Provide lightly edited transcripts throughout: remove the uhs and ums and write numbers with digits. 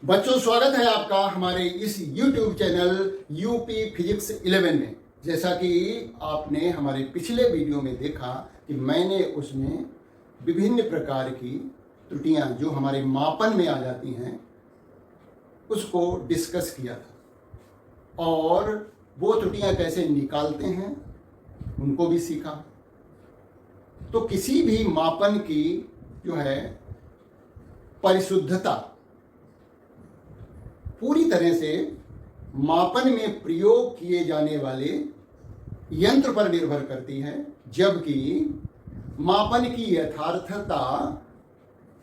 बच्चों, स्वागत है आपका हमारे इस YouTube चैनल यूपी फिजिक्स 11 में। जैसा कि आपने हमारे पिछले वीडियो में देखा कि मैंने उसमें विभिन्न प्रकार की त्रुटियां जो हमारे मापन में आ जाती हैं उसको डिस्कस किया था और वो त्रुटियां कैसे निकालते हैं उनको भी सीखा। तो किसी भी मापन की जो है परिशुद्धता पूरी तरह से मापन में प्रयोग किए जाने वाले यंत्र पर निर्भर करती है, जबकि मापन की यथार्थता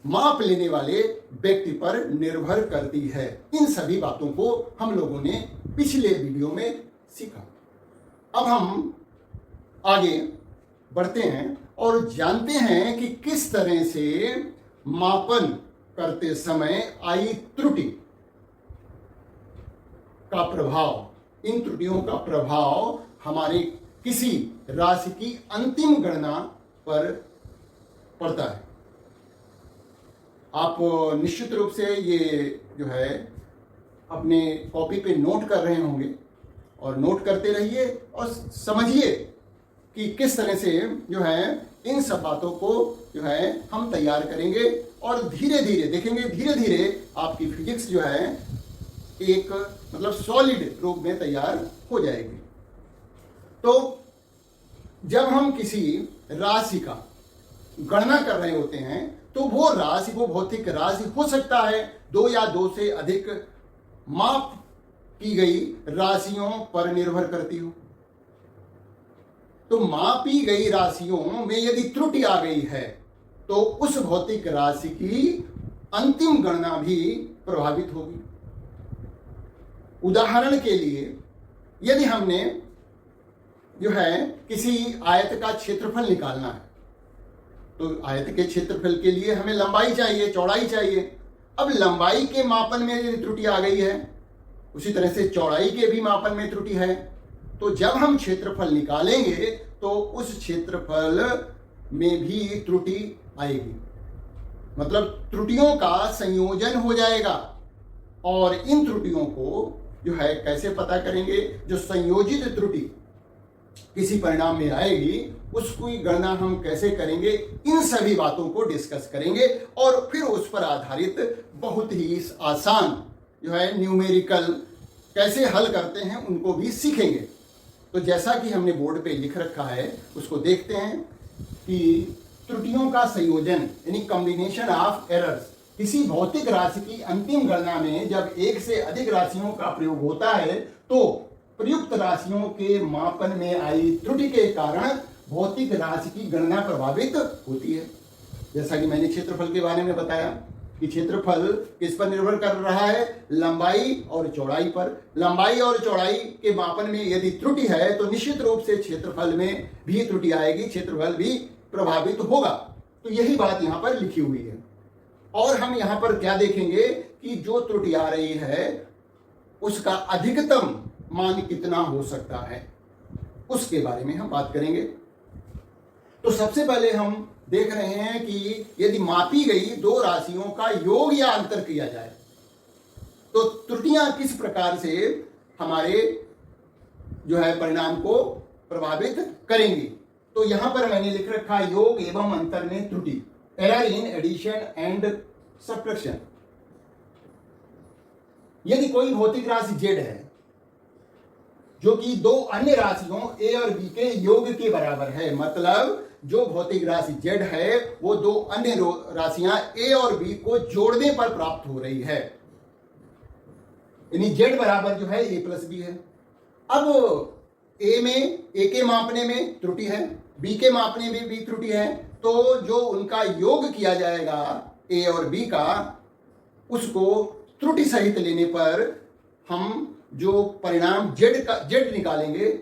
माप लेने वाले व्यक्ति पर निर्भर करती है। इन सभी बातों को हम लोगों ने पिछले वीडियो में सीखा। अब हम आगे बढ़ते हैं और जानते हैं कि किस तरह से मापन करते समय आई त्रुटि का प्रभाव, इन त्रुटियों का प्रभाव हमारे किसी राशि की अंतिम गणना पर पड़ता है। आप निश्चित रूप से ये जो है अपने कॉपी पे नोट कर रहे होंगे और नोट करते रहिए और समझिए कि किस तरह से जो है इन सब बातों को जो है हम तैयार करेंगे और धीरे धीरे देखेंगे, धीरे धीरे आपकी फिजिक्स जो है एक मतलब सॉलिड रूप में तैयार हो जाएगी। तो जब हम किसी राशि का गणना कर रहे होते हैं तो वो राशि, वो भौतिक राशि हो सकता है दो या दो से अधिक माप की गई राशियों पर निर्भर करती हो। तो मापी गई राशियों में यदि त्रुटि आ गई है तो उस भौतिक राशि की अंतिम गणना भी प्रभावित होगी। उदाहरण के लिए यदि हमने जो है किसी आयत का क्षेत्रफल निकालना है तो आयत के क्षेत्रफल के लिए हमें लंबाई चाहिए, चौड़ाई चाहिए। अब लंबाई के मापन में यदि त्रुटि आ गई है, उसी तरह से चौड़ाई के भी मापन में त्रुटि है, तो जब हम क्षेत्रफल निकालेंगे तो उस क्षेत्रफल में भी त्रुटि आएगी। मतलब त्रुटियों का संयोजन हो जाएगा। और इन त्रुटियों को जो है कैसे पता करेंगे? जो संयोजित त्रुटि किसी परिणाम में आएगी उसकी गणना हम कैसे करेंगे, इन सभी बातों को डिस्कस करेंगे और फिर उस पर आधारित बहुत ही आसान जो है न्यूमेरिकल कैसे हल करते हैं उनको भी सीखेंगे। तो जैसा कि हमने बोर्ड पे लिख रखा है उसको देखते हैं कि त्रुटियों का संयोजन यानी कॉम्बिनेशन ऑफ एरर्स। किसी भौतिक राशि की अंतिम गणना में जब एक से अधिक राशियों का प्रयोग होता है तो प्रयुक्त राशियों के मापन में आई त्रुटि के कारण भौतिक राशि की गणना प्रभावित होती है। जैसा कि मैंने क्षेत्रफल के बारे में बताया कि क्षेत्रफल किस पर निर्भर कर रहा है? लंबाई और चौड़ाई पर। लंबाई और चौड़ाई के मापन में यदि त्रुटि है तो निश्चित रूप से क्षेत्रफल में भी त्रुटि आएगी, क्षेत्रफल भी प्रभावित होगा। तो यही बात यहाँ पर लिखी हुई है। और हम यहाँ पर क्या देखेंगे कि जो त्रुटि आ रही है उसका अधिकतम मान कितना हो सकता है, उसके बारे में हम बात करेंगे। तो सबसे पहले हम देख रहे हैं कि यदि मापी गई दो राशियों का योग या अंतर किया जाए तो त्रुटियां किस प्रकार से हमारे जो है परिणाम को प्रभावित करेंगी। तो यहां पर मैंने लिख रखा योग एवं अंतर में त्रुटि, error in addition and subtraction. यदि कोई भौतिक राशि z है जो कि दो अन्य राशियों a और b के योग के बराबर है, मतलब जो भौतिक राशि z है वो दो अन्य राशियां a और b को जोड़ने पर प्राप्त हो रही है, यानी z बराबर जो है a प्लस b है। अब a के मापने में त्रुटि है, b के मापने में भी त्रुटि है, तो जो उनका योग किया जाएगा a और b का, उसको त्रुटि सहित लेने पर हम जो परिणाम z निकालेंगे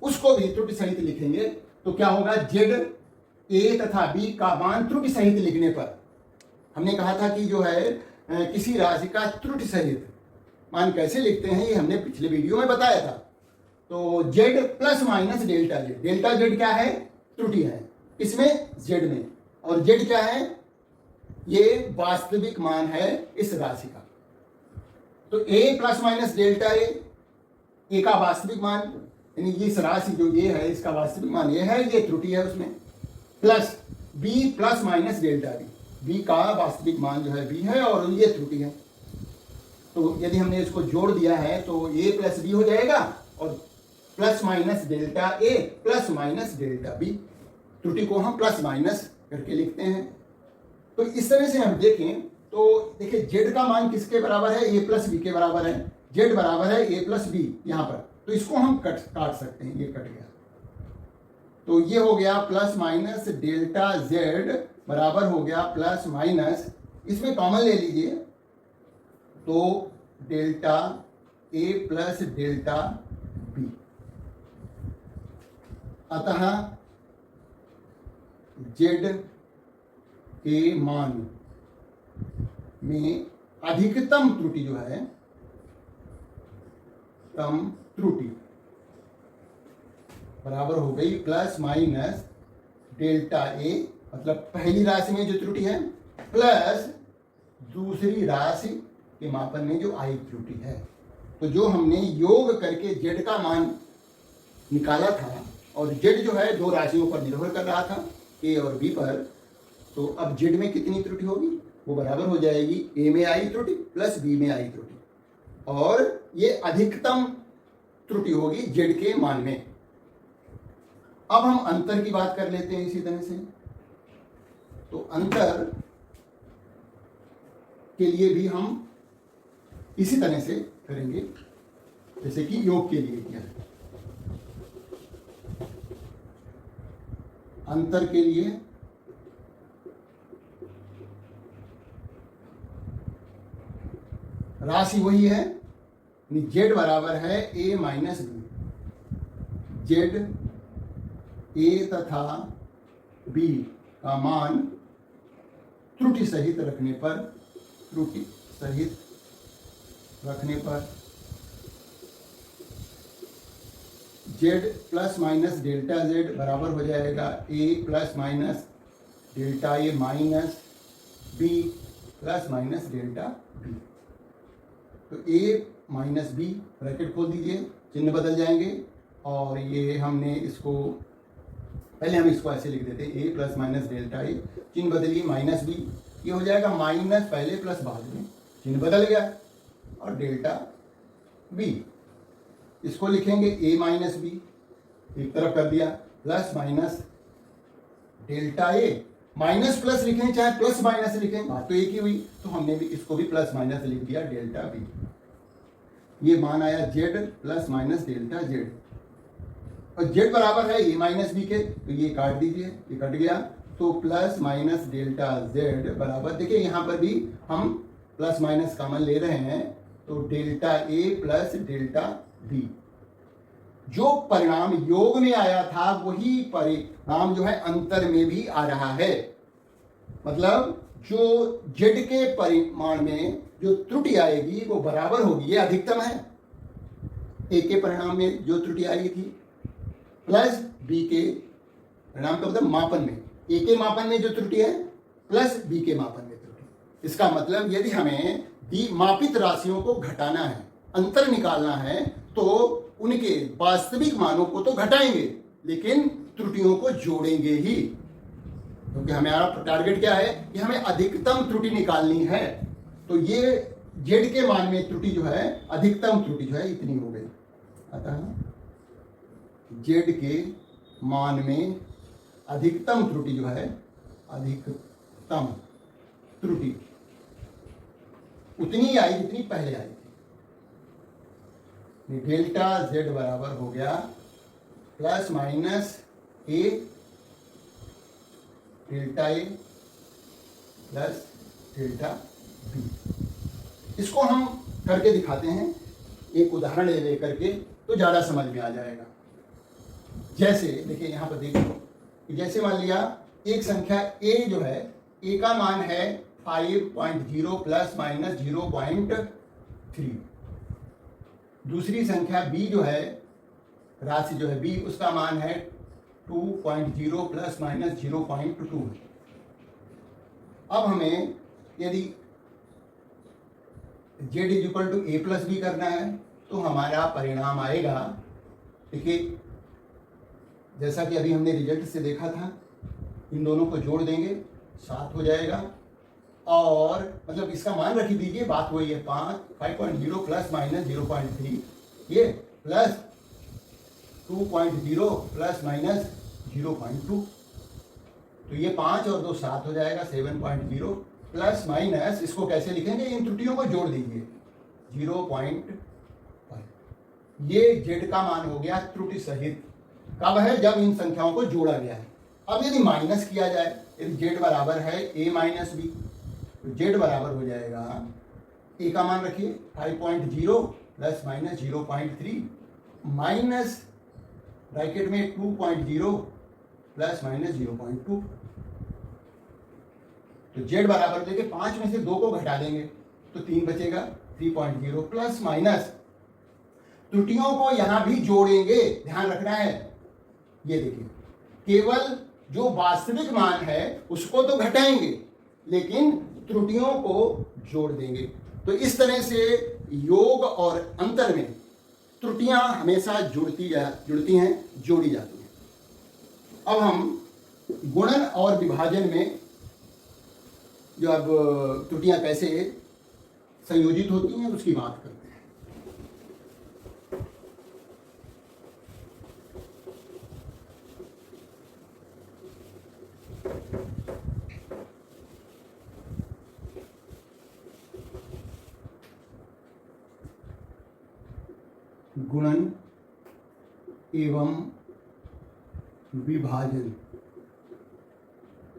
उसको भी त्रुटि सहित लिखेंगे। तो क्या होगा? z a तथा b का मान त्रुटि सहित लिखने पर, हमने कहा था कि जो है किसी राशि का त्रुटि सहित मान कैसे लिखते हैं ये हमने पिछले वीडियो में बताया था। तो z plus minus delta z, delta z क्या है? त्रुटि है, इसमें z में, और z क्या है? ये वास्तविक मान है इस राशि का। तो a प्लस माइनस डेल्टा ए का वास्तविक मान, यानी इस राशि जो ये है इसका वास्तविक मान ये है, ये त्रुटि है उसमें, plus b plus minus delta B का वास्तविक मान जो है b है और ये त्रुटि है। तो यदि हमने इसको जोड़ दिया है तो a प्लस बी हो जाएगा और plus minus delta A plus minus delta B, त्रुटि को हम प्लस माइनस करके लिखते हैं। तो इस तरह से हम देखें तो देखिए z का मान किसके बराबर है, a प्लस बी के बराबर है, z बराबर है a प्लस बी यहाँ पर, तो इसको हम काट सकते हैं, ये कट गया तो ये हो गया प्लस माइनस डेल्टा z बराबर हो गया प्लस माइनस, इसमें कॉमन ले लीजिए तो delta a plus delta b। अतः z के मान में अधिकतम त्रुटि जो है, कम त्रुटि बराबर हो गई प्लस माइनस डेल्टा ए, मतलब पहली राशि में जो त्रुटि है प्लस दूसरी राशि के मापन में जो आई त्रुटि है। तो जो हमने योग करके z का मान निकाला था और z जो है दो राशियों पर निर्भर कर रहा था, a और b पर, तो अब z में कितनी त्रुटि होगी, वो बराबर हो जाएगी a में आई त्रुटि प्लस b में आई त्रुटि, और ये अधिकतम त्रुटि होगी z के मान में। अब हम अंतर की बात कर लेते हैं इसी तरह से। तो अंतर के लिए भी हम इसी तरह से करेंगे जैसे कि योग के लिए किया है। अंतर के लिए राशि वही है, z बराबर है a minus B. z a तथा b का मान त्रुटि सहित रखने पर z plus minus delta z बराबर हो जाएगा a plus minus delta A minus b plus minus delta b। तो a माइनस बी ब्रैकेट खोल दीजिए, चिन्ह बदल जाएंगे और ये हमने इसको पहले हम इसको ऐसे लिख देते a प्लस माइनस डेल्टा ए, चिन्ह बदलिए माइनस बी, ये हो जाएगा माइनस पहले प्लस बाद में, चिन्ह बदल गया, और डेल्टा बी इसको लिखेंगे a माइनस बी, एक तरफ कर दिया, प्लस माइनस डेल्टा ए, माइनस प्लस लिखें चाहे प्लस माइनस लिखें बात तो एक ही हुई, तो हमने भी इसको भी प्लस माइनस लिख दिया डेल्टा बी। ये मान आया z plus minus delta z, और z बराबर है a माइनस बी के, तो ये काट दीजिए, ये कट गया, तो प्लस माइनस डेल्टा z बराबर, देखिए यहाँ पर भी हम प्लस माइनस कॉमन ले रहे हैं, तो delta a plus delta b। जो परिणाम योग में आया था वही परिणाम जो है अंतर में भी आ रहा है, मतलब जो z के परिमाण में जो त्रुटि आएगी वो बराबर होगी, ये अधिकतम है a के परिणाम में जो त्रुटि आई थी प्लस b के परिणाम का मतलब मापन में, a के मापन में जो त्रुटि है प्लस b के मापन में त्रुटि। इसका मतलब यदि हमें दी मापित राशियों को घटाना है, अंतर निकालना है, तो उनके वास्तविक मानों को तो घटाएंगे लेकिन त्रुटियों को जोड़ेंगे ही, क्योंकि हमारा टारगेट क्या है कि हमें अधिकतम त्रुटि निकालनी है। तो ये z के मान में त्रुटि जो है, अधिकतम त्रुटि जो है इतनी हो गई, अतः z के मान में अधिकतम त्रुटि जो है, अधिकतम त्रुटि उतनी आई जितनी पहले आई थी। डेल्टा z बराबर हो गया plus minus a delta A plus delta B. इसको हम करके दिखाते हैं एक उदाहरण ले लेकर के, तो ज़्यादा समझ में आ जाएगा। जैसे देखिए यहाँ पर देखिए, जैसे मान लिया एक संख्या a जो है, a का मान है 5.0 प्लस माइनस 0.3, दूसरी संख्या b जो है, राशि जो है b, उसका मान है 2.0 प्लस माइनस 0.2। अब हमें यदि Z is equal to A plus B करना है, तो हमारा परिणाम आएगा, देखिए जैसा कि अभी हमने रिजल्ट से देखा था, इन दोनों को जोड़ देंगे 7 हो जाएगा, और मतलब इसका मान रख दीजिए, बात वही है 5.0 प्लस माइनस 0.3, ये प्लस 2.0 प्लस माइनस 0.2, तो ये 5 और 2 7 हो जाएगा 7.0 प्लस माइनस, इसको कैसे लिखेंगे, इन त्रुटियों को जोड़ दीजिए 0.5, ये जेड का मान हो गया त्रुटि सहित। कब है, जब इन संख्याओं को जोड़ा गया है। अब यदि माइनस किया जाए, यदि जेड बराबर है ए माइनस बी, तो जेड बराबर हो जाएगा, ए का मान रखिए 5.0 प्लस माइनस 0.3 माइनस ब्रैकेट में 2.0 प्लस माइनस 0.2, तो जेड बराबर देके 5 में से 2 को घटा देंगे तो 3 बचेगा, 3.0 प्लस माइनस, त्रुटियों को यहां भी जोड़ेंगे, ध्यान रखना है। ये देखिए, केवल जो वास्तविक मान है उसको तो घटाएंगे, लेकिन त्रुटियों को जोड़ देंगे। तो इस तरह से योग और अंतर में त्रुटियां हमेशा जुड़ती हैं, जोड़ी जाती हैं। अब हम गुणन और विभाजन में जो अब त्रुटियां कैसे संयोजित होती हैं उसकी बात करते हैं। गुणन एवं विभाजन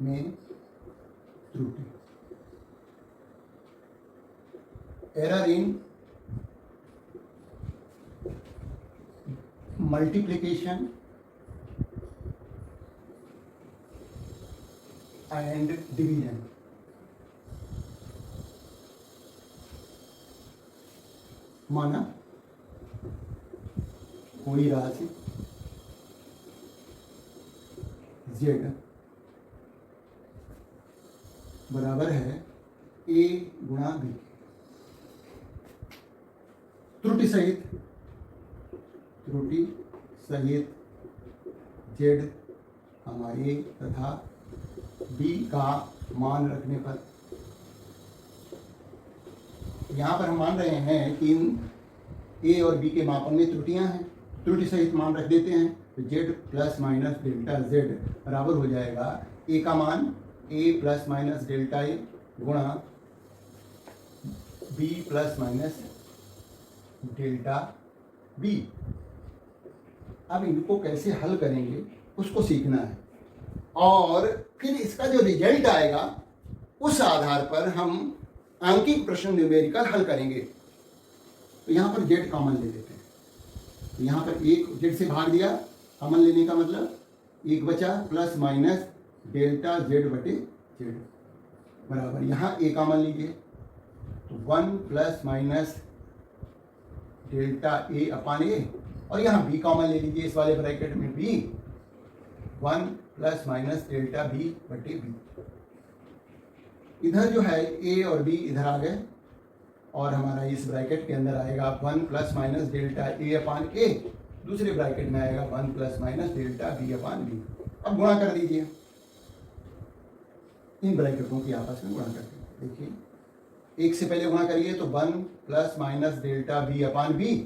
में त्रुटि, error in multiplication and division. माना कोई राशि z बराबर है a गुणा b, त्रुटि सहित z a तथा b का मान रखने पर, यहाँ पर हम मान रहे हैं कि इन a और b के मापन में त्रुटियां हैं, त्रुटि सहित मान रख देते हैं, तो z plus minus delta z बराबर हो जाएगा a का मान a plus minus delta a गुणा b plus minus delta b। अब इनको कैसे हल करेंगे उसको सीखना है, और फिर इसका जो रिजल्ट आएगा उस आधार पर हम आंकिक प्रश्न न्यूमेरिकल हल करेंगे। तो यहाँ पर z कॉमन ले लेते हैं, तो यहाँ पर एक z से भाग दिया, कॉमन लेने का मतलब एक बचा, प्लस माइनस डेल्टा z बटे z बराबर, यहाँ a कॉमन लीजिए तो 1 plus minus delta a upon a, और यहाँ b कॉमन ले लीजिए इस वाले ब्रैकेट में, b 1 plus minus delta b बटे b। इधर जो है a और b इधर आ गए, और हमारा इस ब्रैकेट के अंदर आएगा 1 plus minus delta a upon a, दूसरे ब्रैकेट में आएगा 1 plus minus delta b upon b। अब गुणा कर दीजिए, इन ब्रैकेटों की आपस में गुणा करते हैं। देखिए एक से पहले गुणा करिए तो 1 plus minus delta b upon b,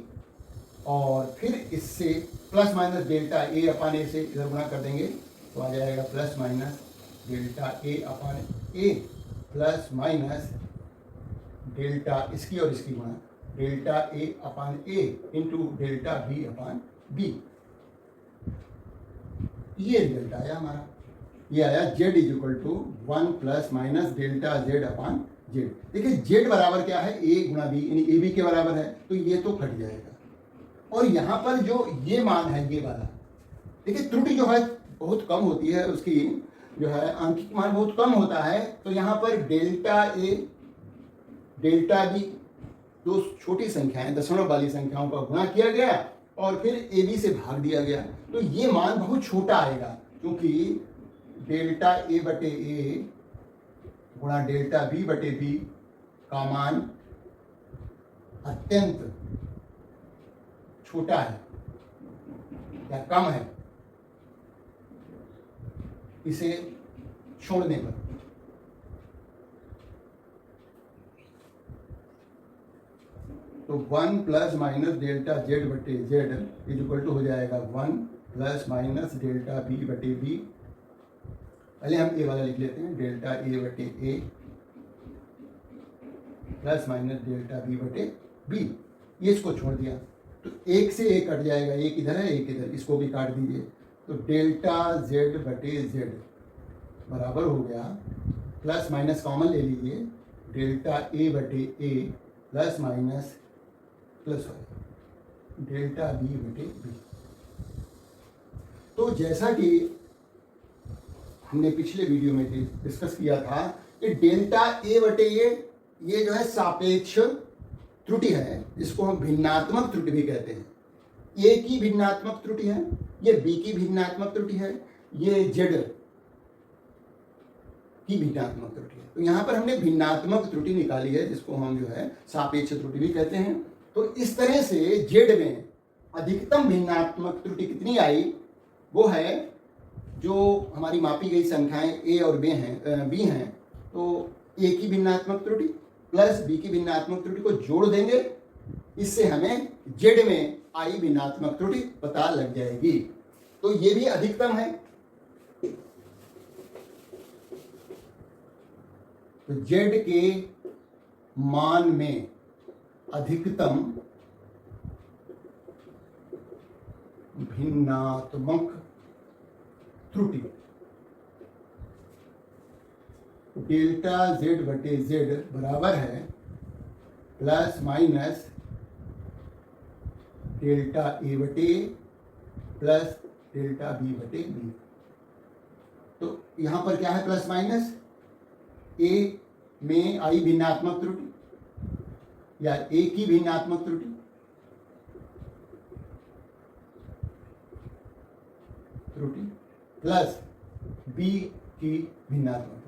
और फिर इससे plus minus delta a upon a से इधर गुणा कर देंगे तो आ जाएगा plus minus delta a upon a plus minus delta इसकी और इसकी गुणा delta a upon a into delta b upon b। ये रिजल्ट आया हमारा, ये आया z is equal to 1 plus minus delta z upon z। देखिए z बराबर क्या है, a गुणा b, यानी ए बी के बराबर है, तो ये तो कट जाएगा। और यहाँ पर जो ये मान है ये वाला, देखिए त्रुटि जो है बहुत कम होती है, उसकी जो है आंकिक मान बहुत कम होता है, तो यहाँ पर डेल्टा a डेल्टा b दो छोटी संख्याएं दशमलव वाली संख्याओं का गुणा किया गया और फिर ए बी से भाग दिया गया, तो ये मान बहुत छोटा आएगा, क्योंकि डेल्टा a बटे a गुणा डेल्टा b बटे b का मान अत्यंत छोटा है या कम है, इसे छोड़ने पर तो 1 प्लस माइनस डेल्टा जेड बटे जेड इज इक्वल टू हो जाएगा 1 प्लस माइनस डेल्टा बी बटे बी। पहले हम ए वाला लिख लेते हैं, डेल्टा ए बटे A plus minus delta B बटे बी। ये इसको छोड़ दिया तो एक से एक कट जाएगा, एक इधर है एक इधर, इसको भी काट दीजिए। तो डेल्टा जेड बटे जेड बराबर हो गया, प्लस माइनस कॉमन ले लीजिए, डेल्टा ए बटे A plus minus plus delta B बटे बी। तो जैसा कि हमने पिछले वीडियो में डिस्कस किया था कि डेल्टा ए बटे ये जो है सापेक्ष त्रुटि है, इसको हम भिन्नात्मक त्रुटि भी कहते हैं। ए की भिन्नात्मक त्रुटि है, ये बी की भिन्नात्मक त्रुटि है, ये जेड की भिन्नात्मक त्रुटि है। तो यहाँ पर हमने भिन्नात्मक त्रुटि निकाली है, जिसको हम जो है सापेक्ष त्रुटि भी कहते हैं। तो इस तरह से जेड में अधिकतम भिन्नात्मक त्रुटि कितनी आई, वो है जो हमारी मापी गई संख्याएं ए और बी हैं, तो ए की भिन्नात्मक त्रुटि प्लस बी की भिन्नात्मक त्रुटि को जोड़ देंगे, इससे हमें जेड में आई भिन्नात्मक त्रुटि पता लग जाएगी। तो ये भी अधिकतम है। तो जेड के मान में अधिकतम भिन्नात्मक त्रुटि डेल्टा जेड बटे जेड बराबर है प्लस माइनस डेल्टा ए बटे प्लस डेल्टा बी बटे बी। तो यहां पर क्या है प्लस माइनस, ए में आई भिन्नात्मक त्रुटि या ए की भिन्नात्मक त्रुटि प्लस बी की भिन्नात्मक त्रुटि।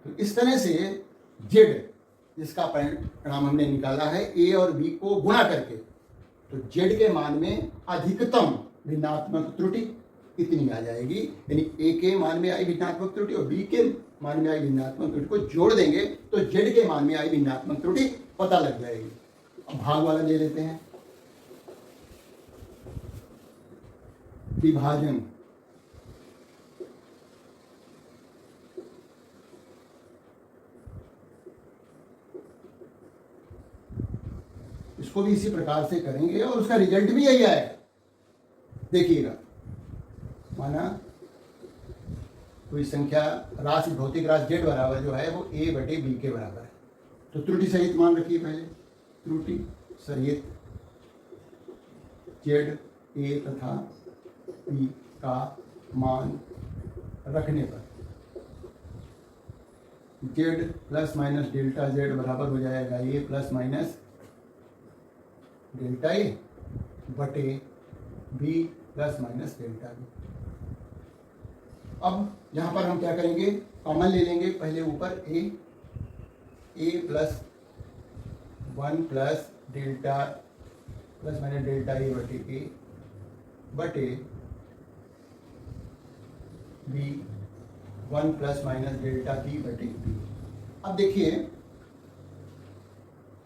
तो इस तरह से जेड जिसका परिणाम हमने निकाला है ए और बी को गुणा करके, तो जेड के मान में अधिकतम भिन्नात्मक त्रुटि इतनी आ जाएगी, यानी ए के मान में आई भिन्नात्मक त्रुटि और बी के मान में आई भिन्नात्मक त्रुटि को जोड़ देंगे तो जेड के मान में आई भिन्नात्मक त्रुटि पता लग जाएगी। अब भाग वाला ले लेते हैं, विभाजन। इसको भी इसी प्रकार से करेंगे और उसका रिजल्ट भी यही आएगा। देखिएगा, माना कोई संख्या राशि भौतिक राशि जेड बराबर जो है वो ए बटे बी के बराबर है, तो त्रुटि सहित मान रखिए। पहले त्रुटि सहित जेड ए तथा बी का मान रखने पर Z plus minus delta Z बराबर हो जाएगा A plus minus delta A बटे B plus minus delta B. अब यहाँ पर हम क्या करेंगे, कॉमन ले लेंगे। पहले ऊपर A plus 1 plus delta plus minus delta A बटे B 1 plus minus delta B बटे बी। अब देखिए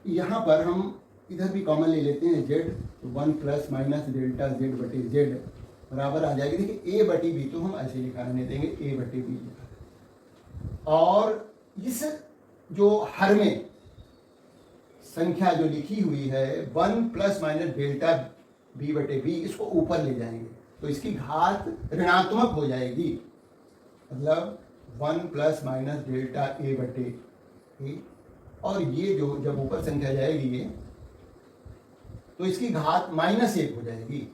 यहाँ पर हम इधर भी कॉमन ले लेते हैं Z, 1 plus minus delta Z बटे जेड बराबर आ जाएगी। देखिए ए बटी बी तो हम ऐसे लिखा रहने देंगे, ए बटे बी लिखा। और इस जो हर में संख्या जो लिखी हुई है 1 प्लस माइनस डेल्टा बी बटे बी, इसको ऊपर ले जाएंगे तो इसकी घात ऋणात्मक हो जाएगी। मतलब 1 प्लस माइनस डेल्टा ए बटे ए, और ये जो जब ऊपर संख्या जाएगी ये, तो इसकी घात -1 हो जाएगी।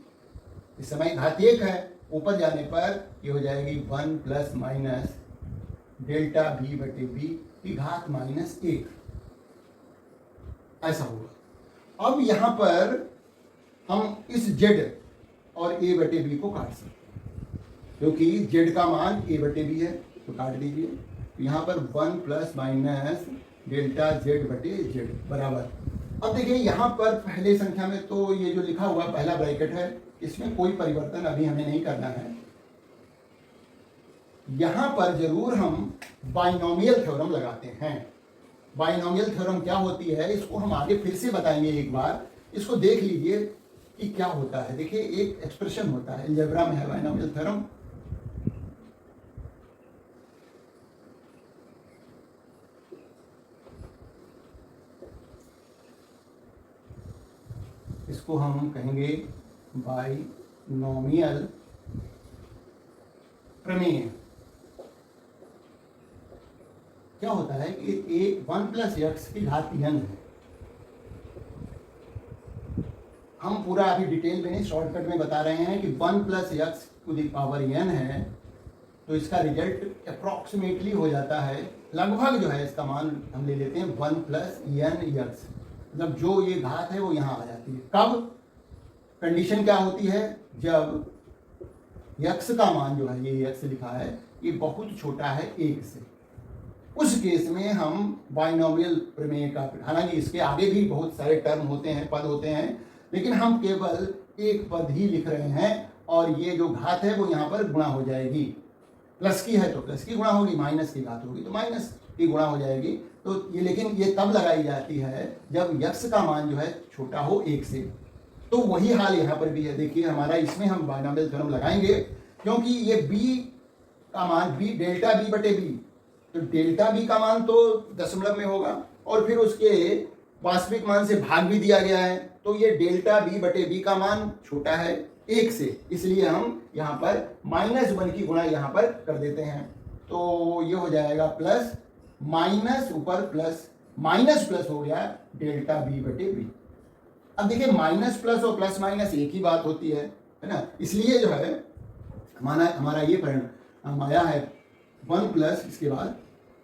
इस समय घात 1 है, ऊपर जाने पर ये हो जाएगी 1 प्लस माइनस डेल्टा बी बटे बी की घात -1, ऐसा होगा। अब यहाँ पर हम इस जेड और ए बटे बी को काट सकते हैं, क्योंकि जेड का मान ए बटे बी है, तो काट दीजिए। तो यहाँ पर 1 प्लस माइनस डेल्टा जेड बटे जेड बराबर। अब देखिए यहाँ पर पहले संख्या में तो ये जो लिखा हुआ पहला ब्रैकेट है, इसमें कोई परिवर्तन अभी हमें नहीं करना है। यहाँ पर जरूर हम बाइनोमियल थ्योरम लगाते हैं। बाइनोमियल थ्योरम क्या होती है इसको हम आगे फिर से बताएंगे एक बार। इसको देख लीजिए कि क्या होता है। देखिए एक एक्सप्रेशन होता है, अलजेब्रा में है बाइनोमियल थ्योरम। इसको हम कहेंगे बाइनोमियल प्रमेय। क्या होता है कि एक 1 प्लस एक्स की घात n है। हम पूरा अभी डिटेल में नहीं, शॉर्टकट में बता रहे हैं कि 1 plus X to the power n है, तो इसका रिजल्ट अप्रॉक्सीमेटली हो जाता है, लगभग जो है इसका मान हम ले लेते हैं 1 प्लस n एक्स। मतलब जो ये घात है वो यहाँ आ जाती है। कब? कंडीशन क्या होती है? जब x का मान जो है, ये x लिखा है, ये बहुत छोटा है 1 से। उस केस में हम बाइनोमियल प्रमेय का, हालांकि इसके आगे भी बहुत सारे टर्म होते हैं, पद होते हैं, लेकिन हम केवल एक पद ही लिख रहे हैं और ये जो घात है वो यहाँ पर गुणा हो जाएगी। प्लस की है तो प्लस की गुणा होगी, माइनस की घात होगी तो माइनस की गुणा हो जाएगी। तो ये, लेकिन ये तब लगाई जाती है जब x का मान जो है छोटा हो 1 से। तो वही हाल यहाँ पर भी है। देखिए हमारा इसमें हम बाइनोमियल थ्योरम लगाएंगे क्योंकि ये b का मान b डेल्टा b बटे b, तो डेल्टा b का मान तो दशमलव में होगा और फिर उसके वास्तविक मान से भाग भी दिया गया है, तो ये डेल्टा b बटे b का मान छोटा है 1 से, इसलिए हम यहाँ पर -1 की गुणा यहाँ पर कर देते हैं। तो ये हो जाएगा प्लस माइनस ऊपर प्लस, माइनस प्लस हो गया डेल्टा b बटे b। अब देखिए माइनस प्लस और प्लस माइनस एक ही बात होती है ना, इसलिए जो है हमारा ये परिणाम आया है 1 प्लस, इसके बाद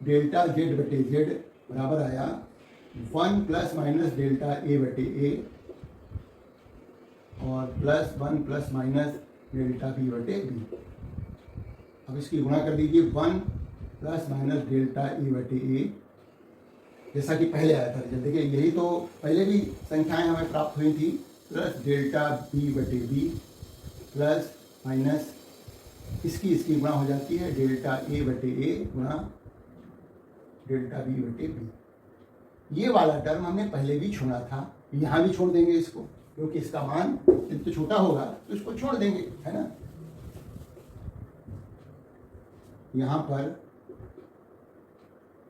डेल्टा जेड बटे जेड बराबर आया 1 प्लस माइनस डेल्टा ए बटे ए और plus 1 plus minus delta B बटे बी। अब इसकी गुणा कर दीजिए 1 प्लस माइनस डेल्टा ए बटे ए, जैसा कि पहले आया था रिजल्ट। देखिए यही तो पहले भी संख्याएं हमें प्राप्त हुई थी, प्लस डेल्टा बी बटे बी प्लस माइनस इसकी गुणा हो जाती है डेल्टा ए बटे ए गुणा डेल्टा बी बटे बी। ये वाला टर्म हमने पहले भी छोड़ा था, यहाँ भी छोड़ देंगे इसको, क्योंकि इसका मान तो छोटा होगा तो इसको छोड़ देंगे, है ना। यहाँ पर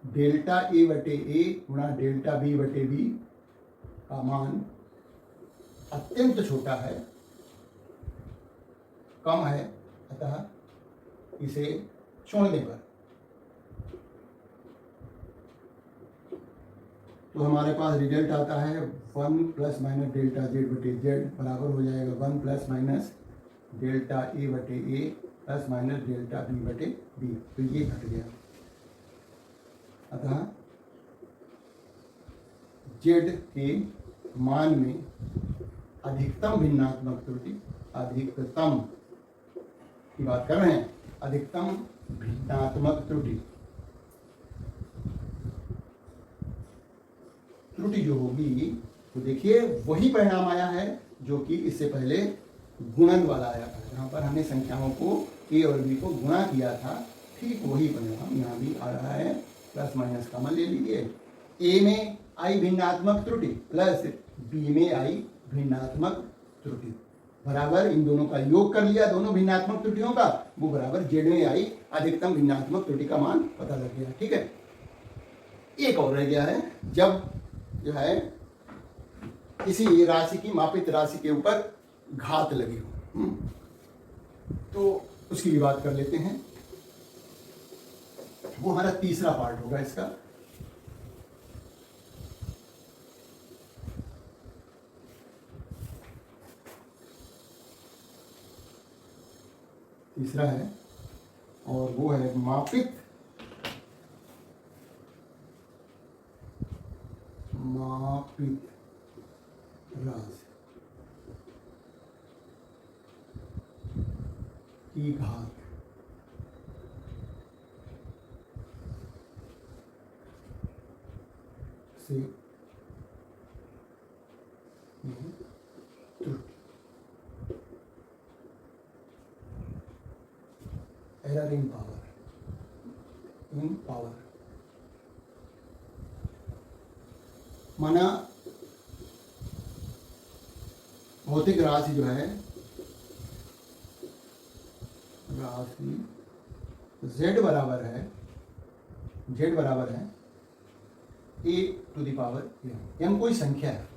डेल्टा ए बटे ए गुणा डेल्टा बी बटे बी का मान अत्यंत छोटा है, कम है, अतः इसे छोड़ने पर तो हमारे पास रिजल्ट आता है 1 प्लस माइनस डेल्टा जेड बटे जेड बराबर हो जाएगा 1 प्लस माइनस डेल्टा ए बटे A plus minus delta B बटे बी। तो ये घट गया, अतः जेड के मान में अधिकतम भिन्नात्मक त्रुटि, अधिकतम की बात कर रहे हैं, अधिकतम भिन्नात्मक त्रुटि जो होगी, तो देखिए वही परिणाम आया है जो कि इससे पहले गुणन वाला आया था, जहां पर हमने संख्याओं को ए और बी को गुणा किया था। ठीक वही परिणाम यहाँ भी आ रहा है। प्लस माइनस कॉमन ले लीजिए, ए में आई भिन्नात्मक त्रुटि प्लस बी में आई भिन्नात्मक त्रुटि बराबर, इन दोनों का योग कर लिया, दोनों भिन्नात्मक त्रुटियों का, वो बराबर जेड में आई अधिकतम भिन्नात्मक त्रुटि का मान पता लग गया। ठीक है, एक और रह गया है, जब जो है किसी राशि की, मापित राशि के ऊपर घात लगी हो, तो उसकी भी बात कर लेते हैं। वो हमारा तीसरा पार्ट होगा इसका। तीसरा है और वो है मापित राशि की घात। से त्रुटि, एरर इन पावर, माना भौतिक राशि जो है, राशि z बराबर है a to the power m कोई संख्या है।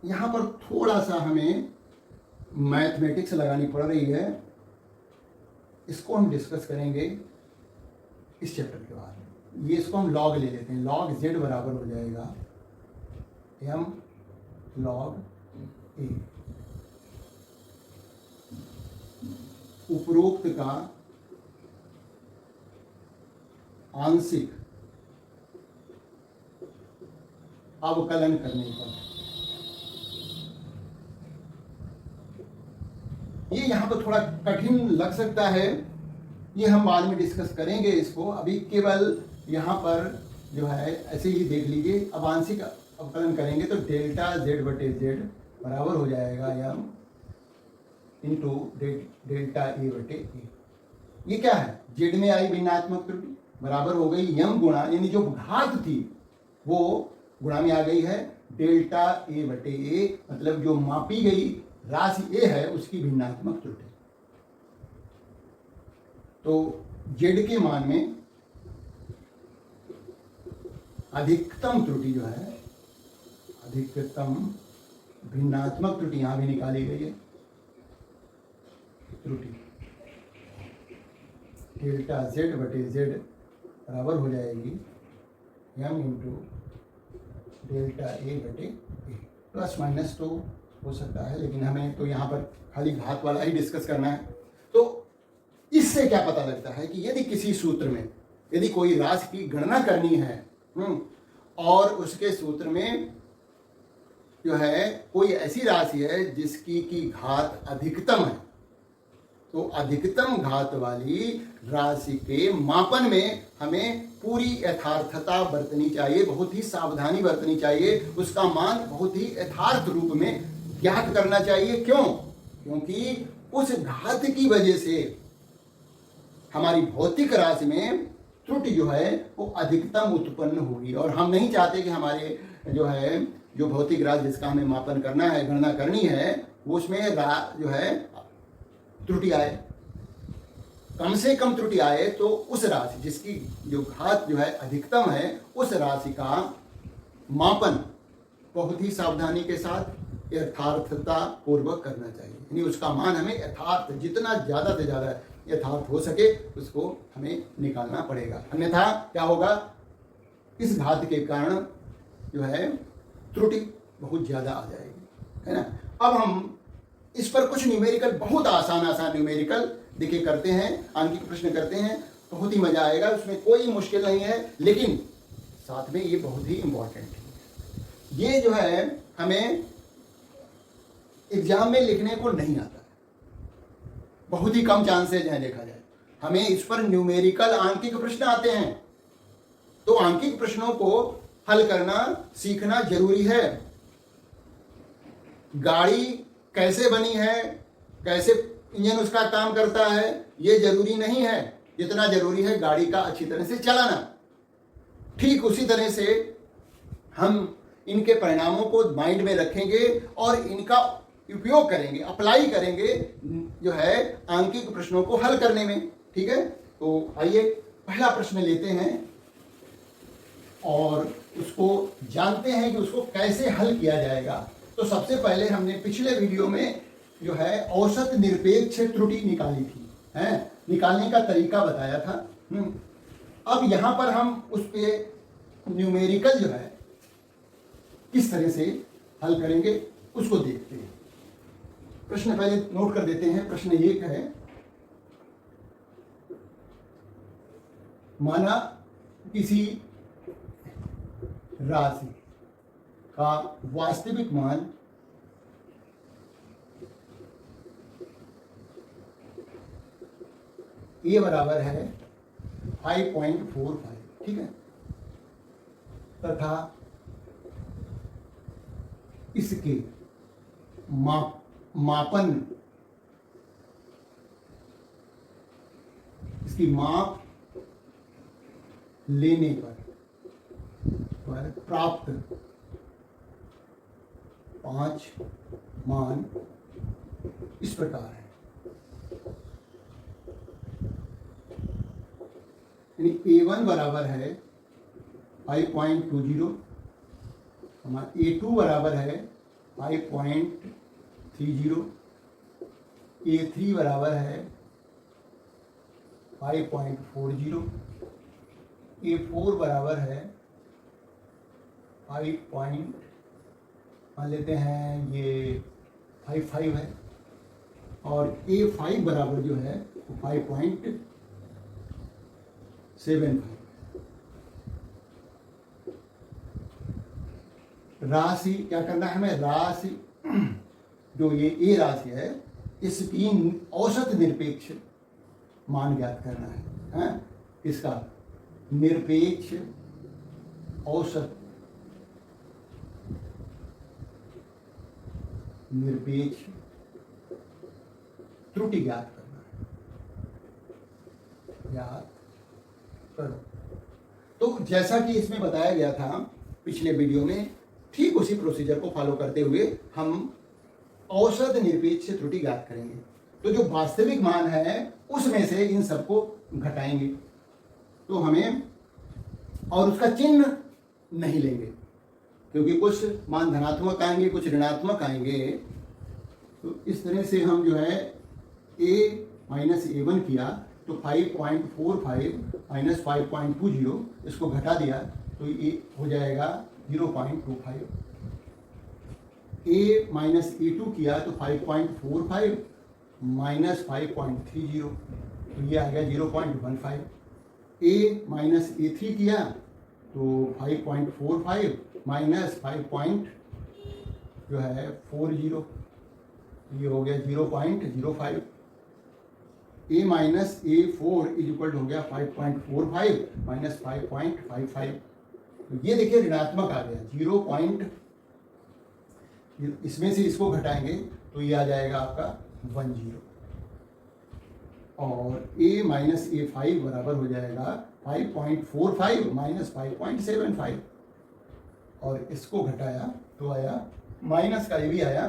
यहां पर थोड़ा सा हमें मैथमेटिक्स लगानी पड़ रही है, इसको हम डिस्कस करेंगे इस चैप्टर के बाद। ये इसको हम लॉग ले लेते हैं, लॉग z बराबर हो जाएगा m log a। उपरोक्त का आंशिक अवकलन करने पर, ये यहां पर थोड़ा कठिन लग सकता है, ये हम बाद में डिस्कस करेंगे इसको। अभी केवल यहां पर जो है ऐसे ही देख लीजिए। अब आंशिक अवकलन करेंगे तो डेल्टा z बटे z बराबर हो जाएगा m इंटू डेल्टा ए बटे ए। ये क्या है, z में आई भिन्नात्मक त्रुटि बराबर हो गई m गुणा, यानी जो घात थी वो गुणा में आ गई है डेल्टा ए बटे ए, मतलब जो मापी गई राशि a है उसकी भिन्नात्मक त्रुटि। तो z के मान में अधिकतम त्रुटि जो है, अधिकतम भिन्नात्मक त्रुटि यहां भी निकाली गई है, त्रुटि डेल्टा z बटे z बराबर हो जाएगी m इंटू डेल्टा ए बटे ए। प्लस माइनस तो हो सकता है, लेकिन हमें तो यहाँ पर खाली घात वाला ही डिस्कस करना है। तो इससे क्या पता लगता है कि यदि किसी सूत्र में यदि कोई राशि की गणना करनी है और उसके सूत्र में जो है कोई ऐसी राशि है जिसकी की घात अधिकतम है, तो अधिकतम घात वाली राशि के मापन में हमें पूरी यथार्थता बरतनी चाहिए, बहुत ही सावधानी बरतनी चाहिए, उसका मान बहुत ही यथार्थ रूप में ज्ञात करना चाहिए। क्यों? क्योंकि उस घात की वजह से हमारी भौतिक राशि में त्रुटि जो है वो अधिकतम उत्पन्न होगी, और हम नहीं चाहते कि हमारे जो भौतिक राशि जिसका हमें मापन करना है, गणना करनी है, वो उसमें जो है त्रुटि आए। कम से कम त्रुटि आए तो उस राशि जिसकी जो घात जो है अधिकतम है, उस राशि का मापन बहुत ही सावधानी के साथ यथार्थता पूर्वक करना चाहिए। यानी उसका मान हमें यथार्थ, जितना ज़्यादा से ज़्यादा यथार्थ हो सके उसको हमें निकालना पड़ेगा, अन्यथा क्या होगा, इस घात के कारण जो है त्रुटि बहुत ज़्यादा आ जाएगी, है ना। अब हम इस पर कुछ न्यूमेरिकल, बहुत आसान न्यूमेरिकल देखिए करते हैं, आंकिक प्रश्न करते हैं, बहुत ही मजा आएगा, उसमें कोई मुश्किल नहीं है, लेकिन साथ में ये बहुत ही इंपॉर्टेंट है। ये जो है हमें एग्जाम में लिखने को नहीं आता है, बहुत ही कम चांसेज हैं देखा जाए। हमें इस पर न्यूमेरिकल आंकिक प्रश्न आते हैं, तो आंकिक प्रश्नों को हल करना सीखना जरूरी है। गाड़ी कैसे बनी है, कैसे इंजन उसका काम करता है, ये जरूरी नहीं है, जितना जरूरी है गाड़ी का अच्छी तरह से चलाना। ठीक उसी तरह से हम इनके परिणामों को माइंड में रखेंगे और इनका उपयोग करेंगे, अप्लाई करेंगे जो है आंकिक प्रश्नों को हल करने में। ठीक है, तो आइए पहला प्रश्न लेते हैं और उसको जानते हैं कि उसको कैसे हल किया जाएगा। तो सबसे पहले हमने पिछले वीडियो में जो है औसत निरपेक्ष त्रुटि निकाली थी, है, निकालने का तरीका बताया था। अब यहां पर हम उस पे न्यूमेरिकल जो है किस तरह से हल करेंगे उसको देखते हैं। प्रश्न पहले नोट कर देते हैं। प्रश्न एक है, माना किसी राशि का वास्तविक मान ए बराबर है 5.45, ठीक है, तथा इसके मापन, इसकी माप लेने पर प्राप्त 5 मान इस प्रकार है। यानी A1 बराबर है 5.20, A2 बराबर है 5.30, A3 बराबर है 5.40, A4 बराबर है 5 मान लेते हैं ये 55 है, और A5 बराबर जो है वो 5.75। राशि क्या करना है हमें, राशि जो ये ए राशि है इसकी औसत निरपेक्ष मान ज्ञात करना है, इसका निरपेक्ष औसत निरपेक्ष त्रुटि ज्ञात करना है, ज्ञात करो। तो जैसा कि इसमें बताया गया था पिछले वीडियो में, ठीक उसी प्रोसीजर को फॉलो करते हुए हम औसत निरपेक्ष त्रुटि ज्ञात करेंगे। तो जो वास्तविक मान है उसमें से इन सबको घटाएंगे, तो हमें, और उसका चिन्ह नहीं लेंगे क्योंकि कुछ मान धनात्मक आएंगे, कुछ ऋणात्मक आएंगे। तो इस तरह से हम जो है A माइनस A1 किया तो 5.45 माइनस 5.20 इसको घटा दिया तो ये हो जाएगा 0.25। A माइनस A2 किया तो 5.45 माइनस 5.30 तो ये आ गया 0.15। A माइनस A3 किया तो 5.45 माइनस 5.40 ये हो गया 0.05। A minus A4 is equal हो गया 5.45 माइनस 5.55। तो ये देखिए ऋणात्मक आ गया 0. इसमें से इसको घटाएंगे तो ये आ जाएगा आपका 10, और A माइनस A5 बराबर हो जाएगा 5.45 माइनस 5.75, और इसको घटाया तो आया माइनस का, ये भी आया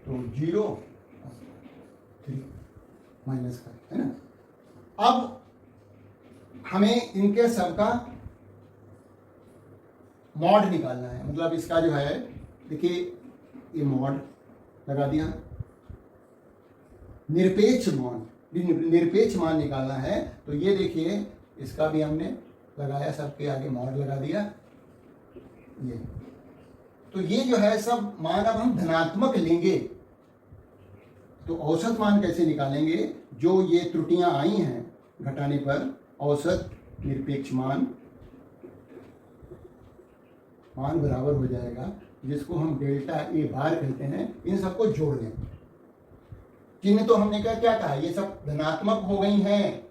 तो 0.3 माइनस का, है ना। अब हमें इनके सबका मॉड निकालना है, मतलब इसका जो है देखिए ये मॉड लगा दिया, निरपेक्ष मान निकालना है। तो ये देखिए इसका भी हमने लगाया, सबके आगे मॉड लगा दिया ये। तो ये जो है सब मान अब हम धनात्मक लेंगे। तो औसत मान कैसे निकालेंगे, जो ये त्रुटियां आई हैं घटाने पर औसत निरपेक्ष मान बराबर हो जाएगा, जिसको हम डेल्टा ए बार कहते हैं। इन सबको जोड़ दें, चिन्ह तो हमने क्या कहा, ये सब धनात्मक हो गई हैं।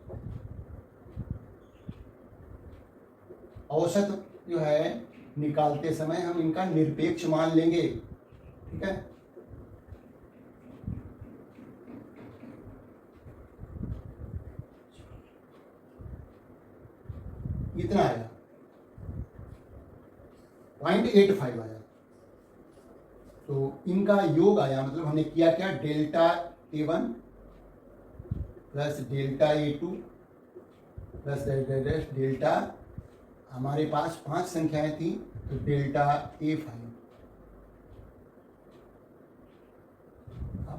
औसत जो है निकालते समय हम इनका निरपेक्ष मान लेंगे, ठीक है। इतना आया 0.85 आया। तो इनका योग आया, मतलब हमने किया क्या, delta A1 plus delta A2 plus delta, हमारे पास 5 संख्याएं थी तो डेल्टा A5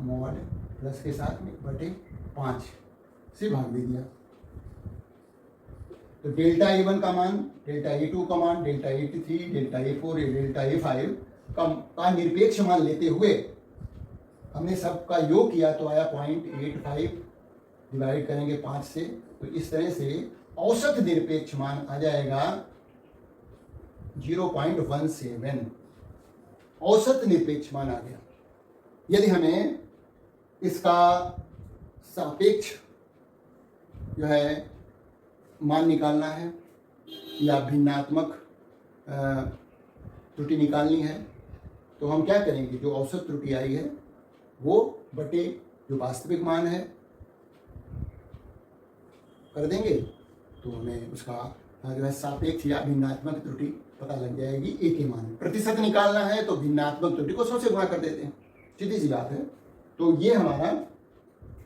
मॉड प्लस के साथ में बटे 5 से भाग दे दिया। तो डेल्टा A1 का मान, डेल्टा A2 का मान, delta A3, delta A4, delta A5 का निरपेक्ष मान लेते हुए हमने सबका योग किया तो आया 0.85, डिवाइड करेंगे 5 से, तो इस तरह से औसत निरपेक्ष मान आ जाएगा 0.17। औसत निरपेक्ष मान आ गया। यदि हमें इसका सापेक्ष जो है मान निकालना है या भिन्नात्मक त्रुटि निकालनी है तो हम क्या करेंगे, जो औसत त्रुटि आई है वो बटे जो वास्तविक मान है कर देंगे, तो हमें उसका जो है सापेक्ष या भिन्नात्मक त्रुटि पता लग जाएगी ए के मान में। प्रतिशत निकालना है तो भिन्नात्मक त्रुटि को 100 से गुणा कर देते हैं, सीधी सी बात है। तो ये हमारा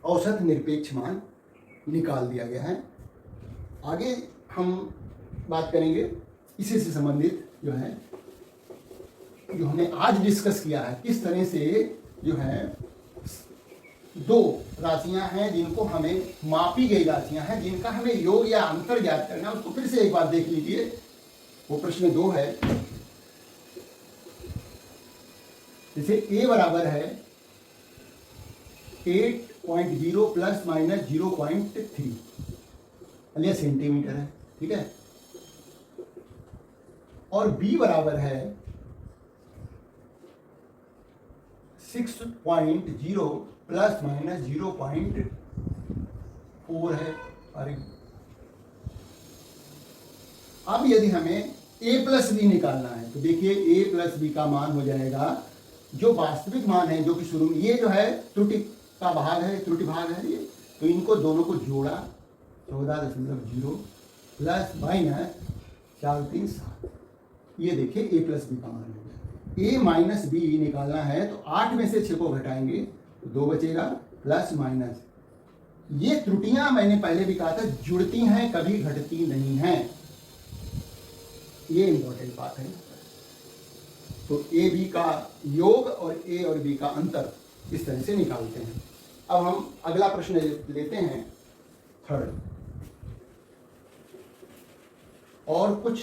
औसत निरपेक्ष मान निकाल दिया गया है। आगे हम बात करेंगे इसी से संबंधित जो है, जो हमने आज डिस्कस किया है, किस तरह से जो है दो राशियां हैं जिनको हमें, मापी गई राशियां हैं जिनका हमें योग या अंतर ज्ञात करना है। उसको फिर से एक बार देख लीजिए। वो प्रश्न 2 है, जैसे a बराबर है 8.0 प्लस माइनस 0.3, यह सेंटीमीटर है, ठीक है। और b बराबर है 6.0 प्लस माइनस 0.4 है। अरे अब यदि हमें a प्लस बी निकालना है तो देखिए a प्लस बी का मान हो जाएगा जो वास्तविक मान है, जो कि शुरू में ये जो है त्रुटि का भाग है, त्रुटि भाग है ये, तो इनको दोनों को जोड़ा 14.0 प्लस माइनस 437, ये देखिए a प्लस बी का मान हो गया। a माइनस बी निकालना है तो 8 में से 6 को घटाएंगे तो 2 बचेगा, प्लस माइनस। ये त्रुटियां मैंने पहले भी कहा था जुड़ती हैं, कभी घटती नहीं हैं, ये इंपॉर्टेंट बात है। तो ए बी का योग और ए और बी का अंतर इस तरह से निकालते हैं। अब हम अगला प्रश्न लेते हैं, थर्ड। और कुछ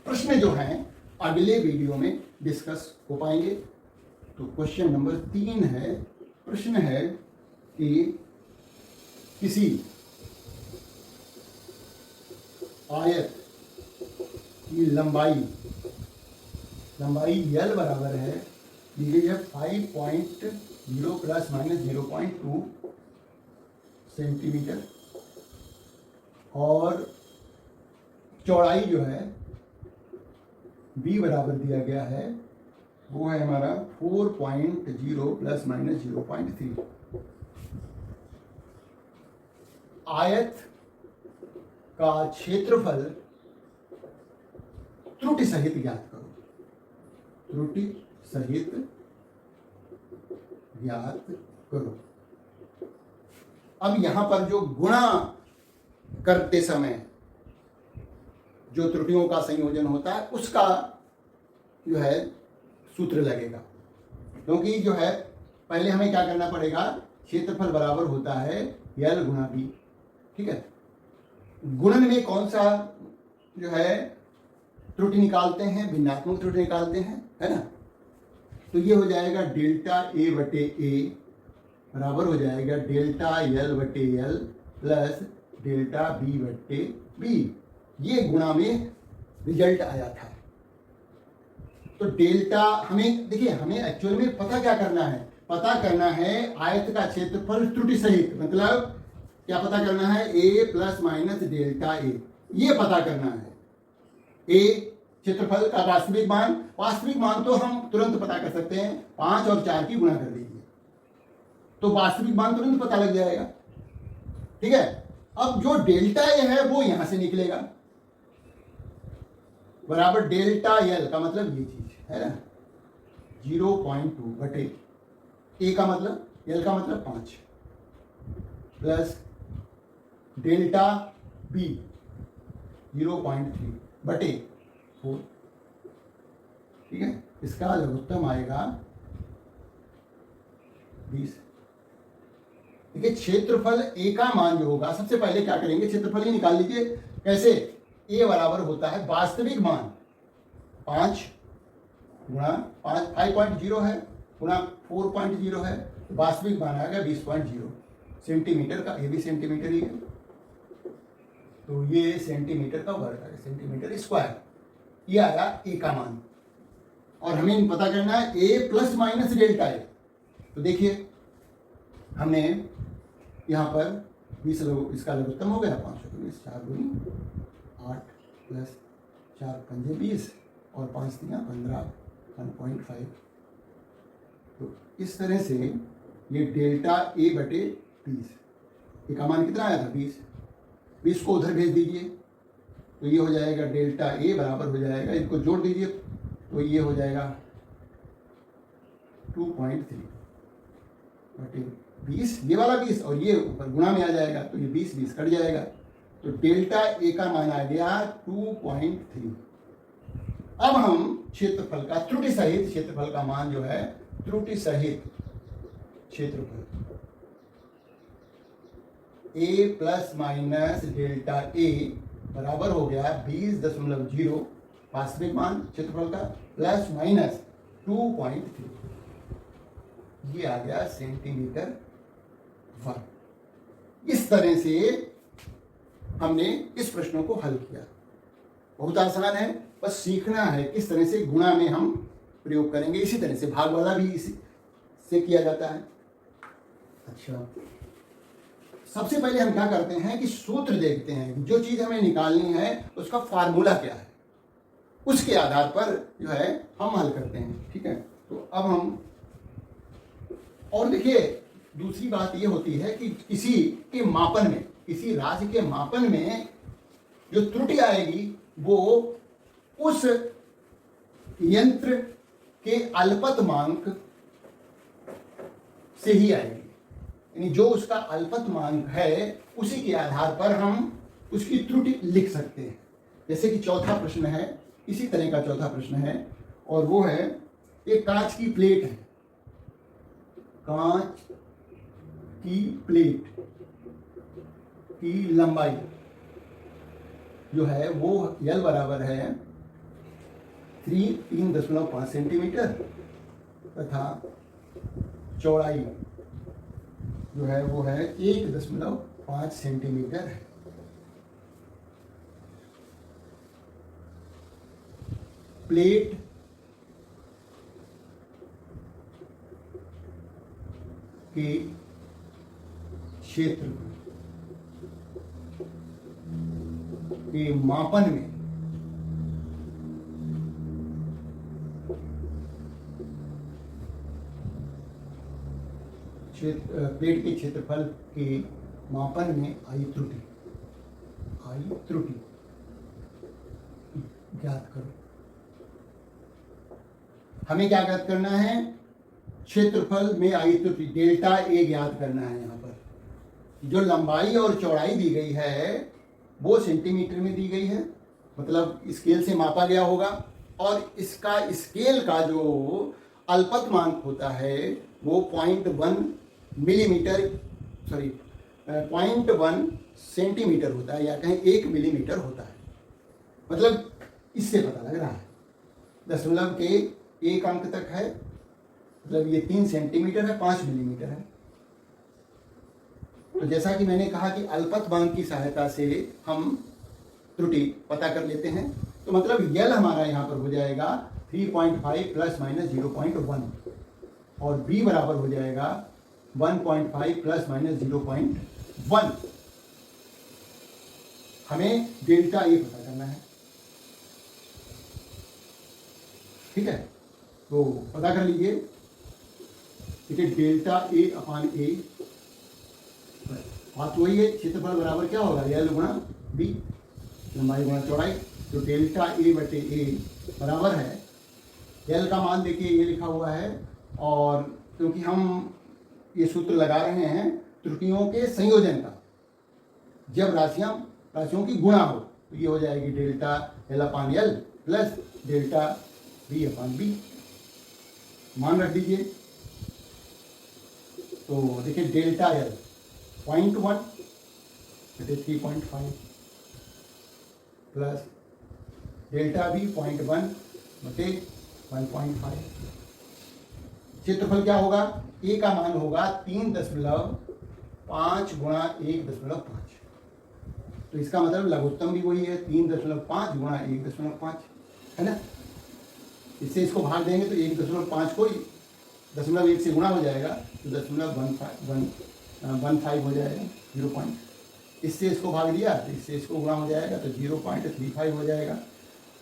प्रश्न जो हैं अगले वीडियो में डिस्कस हो पाएंगे। तो क्वेश्चन नंबर 3 है, प्रश्न है कि किसी आयत की लंबाई L बराबर है, दी गई है 5.0 प्लस माइनस 0.2 सेंटीमीटर, और चौड़ाई जो है b बराबर दिया गया है, वो है हमारा 4.0 प्लस माइनस 0.3। आयत का क्षेत्रफल त्रुटि सहित ज्ञात करो, त्रुटि सहित ज्ञात करो। अब यहां पर जो गुणा करते समय जो त्रुटियों का संयोजन होता है उसका जो है सूत्र लगेगा, क्योंकि जो है पहले हमें क्या करना पड़ेगा, क्षेत्रफल बराबर होता है L गुणा B, ठीक है। गुणन में कौन सा जो है त्रुटि निकालते हैं, भिन्नात्मक त्रुटि निकालते हैं, है ना। तो ये हो जाएगा डेल्टा A बटे A बराबर हो जाएगा डेल्टा L बटे L प्लस डेल्टा B बटे B। ये गुणा में रिजल्ट आया था। तो डेल्टा हमें देखिए, हमें एक्चुअल में पता क्या करना है, पता करना है आयत का क्षेत्रफल त्रुटि सहित, मतलब क्या पता करना है, a plus minus delta a, ये पता करना है। a क्षेत्रफल का वास्तविक मान तो हम तुरंत पता कर सकते हैं, 5 और 4 की गुणा कर दीजिए तो वास्तविक मान तुरंत पता लग जाएगा, ठीक है। अब जो डेल्टा a है वो यहां से निकलेगा, बराबर डेल्टा L का मतलब ये चीज है ना, 0.2 बटे A का मतलब, L का मतलब 5 प्लस डेल्टा B 0.3 बटे 4, ठीक है। इसका लघुत्तम आएगा 20। देखिए क्षेत्रफल A का मान जो होगा, सबसे पहले क्या करेंगे, क्षेत्रफल ही निकाल लीजिए। कैसे, A बराबर होता है वास्तविक मान 5 गुणा 5.0 है गुणा 4.0 है, वास्तविक मान आएगा 20.0 सेंटीमीटर का, ये भी सेंटीमीटर ही है, तो ये सेंटीमीटर का वर्ग है, सेंटीमीटर स्क्वायर, ये आया A का मान। और हमें पता करना है A plus minus delta A। तो देखिए हमने यहाँ पर 20, इसका लघुत्तम हो गया 5, 4 दूनी 8, प्लस 4 पंजे 20 और 5 दिया 15, 1.5। तो इस तरह से ये डेल्टा ए बटे 20, ये का मान कितना आया था 20 को उधर भेज दीजिए तो ये हो जाएगा डेल्टा ए बराबर हो जाएगा, इनको जोड़ दीजिए तो ये हो जाएगा 2.3 बटे 20, ये वाला 20 और ये ऊपर गुणा में आ जाएगा तो ये 20 कट जाएगा, तो डेल्टा ए का मान आ गया 2.3। अब हम क्षेत्रफल का त्रुटि सहित क्षेत्रफल का मान जो है त्रुटि सहित क्षेत्रफल a प्लस माइनस डेल्टा ए बराबर हो गया 20.0 वास्तविक मान क्षेत्रफल का प्लस माइनस 2.3, ये आ गया सेंटीमीटर वर्ग। इस तरह से हमने इस प्रश्नों को हल किया। बहुत आसान है, बस सीखना है किस तरह से गुणा में हम प्रयोग करेंगे। इसी तरह से भाग वाला भी इसी से किया जाता है। अच्छा, सबसे पहले हम क्या करते हैं कि सूत्र देखते हैं, जो चीज हमें निकालनी है उसका फार्मूला क्या है, उसके आधार पर जो है हम हल करते हैं। ठीक है, तो अब हम और देखिए दूसरी बात ये होती है कि किसी के मापन में, किसी राशि के मापन में जो त्रुटि आएगी वो उस यंत्र के अल्पतमांक से ही आएगी, यानी जो उसका अल्पतमांक है उसी के आधार पर हम उसकी त्रुटि लिख सकते हैं। जैसे कि चौथा प्रश्न है, इसी तरह का चौथा प्रश्न है, और वो है एक कांच की प्लेट है, कांच की प्लेट की लंबाई जो है वो L बराबर है 3.5 सेंटीमीटर तथा चौड़ाई जो है वो है 1.5 सेंटीमीटर है। प्लेट के क्षेत्र के मापन में प्लेट के क्षेत्रफल के मापन में आई त्रुटि ज्ञात करो। हमें क्या ज्ञात करना है? क्षेत्रफल में आई त्रुटि डेल्टा ए ज्ञात करना है। यहाँ पर जो लंबाई और चौड़ाई दी गई है वो सेंटीमीटर में दी गई है, मतलब स्केल से मापा गया होगा, और इसका स्केल का जो अल्पतमांक होता है वो 0.1 मिलीमीटर 0.1 सेंटीमीटर होता है, या कहें 1 मिलीमीटर होता है। मतलब इससे पता लग रहा है दशमलव के एक अंक तक है, मतलब ये 3 सेंटीमीटर है, 5 मिलीमीटर है। तो जैसा कि मैंने कहा कि अल्पतमांक की सहायता से हम त्रुटि पता कर लेते हैं, तो मतलब यल हमारा यहाँ पर हो जाएगा 3.5 प्लस माइनस 0.1 और बी बराबर हो जाएगा 1.5 प्लस माइनस 0.1। हमें डेल्टा ए पता करना है। ठीक है, तो पता कर लीजिए, देखिए डेल्टा ए अपान ए, बात वही है, क्षेत्रफल बराबर क्या होगा यल गुणा बी, लंबाई गुणा चौड़ाई। तो डेल्टा ए बटे ए बराबर है, यल का मान देखिए ये लिखा हुआ है, और क्योंकि हम ये सूत्र लगा रहे हैं त्रुटियों के संयोजन का, जब राशियों की गुणा हो तो ये हो जाएगी डेल्टा एल अपान एल प्लस डेल्टा बी अपान बी, मान रख दीजिए। तो देखिए डेल्टा एल 0.1 बटे 3.5 प्लस डेल्टा बी 0.1 बटे 1.5। क्षेत्रफल क्या होगा? ए का मान होगा 3.5 गुणा 1.5, तो इसका मतलब लघुत्तम भी वही है 3.5 गुणा 1.5 है ना। इससे इसको भाग देंगे तो 1.5 को 0.1 से गुणा हो जाएगा, तो 0.15 हो जाएगा, इससे इसको भाग दिया तो इससे इसको गुणा हो जाएगा तो 0.35 हो जाएगा।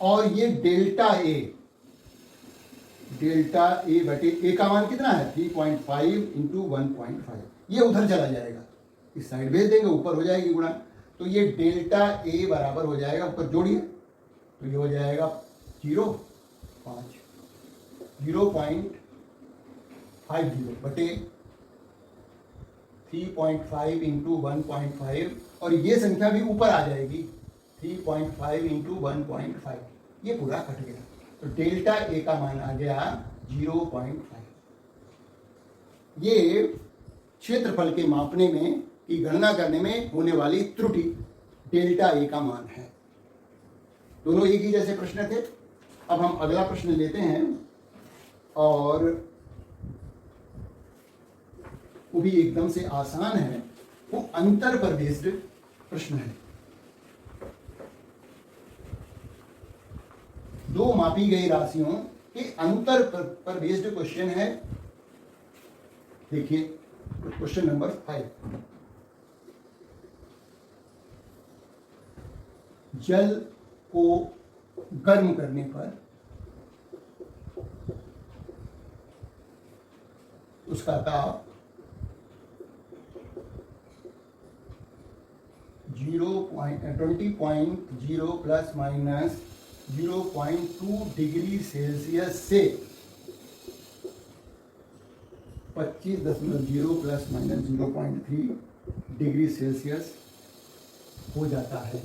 और ये डेल्टा ए बटे ए का मान कितना है 3.5 इंटू 1.5, ये उधर चला जाएगा, इस साइड भेज देंगे, ऊपर हो जाएगी गुणा। तो ये डेल्टा ए बराबर हो जाएगा, ऊपर जोड़िए तो ये हो जाएगा 0.50 बटे 3.5 इंटू 1.5, और ये संख्या भी ऊपर आ जाएगी 3.5 इंटू 1.5, ये पूरा कट गया। तो डेल्टा ए का मान आ गया 0.5। ये क्षेत्रफल के मापने में की गणना करने में होने वाली त्रुटि डेल्टा ए का मान है। दोनों एक ही जैसे प्रश्न थे। अब हम अगला प्रश्न लेते हैं, और वो भी एकदम से आसान है, वो अंतर पर बेस्ड प्रश्न है। दो मापी गई राशियों के अंतर पर बेस्ड क्वेश्चन है। देखिए क्वेश्चन नंबर 5। जल को गर्म करने पर उसका ताप 20.0 प्लस माइनस 0.2 डिग्री सेल्सियस से 25.0 प्लस माइनस 0.3 डिग्री सेल्सियस हो जाता है।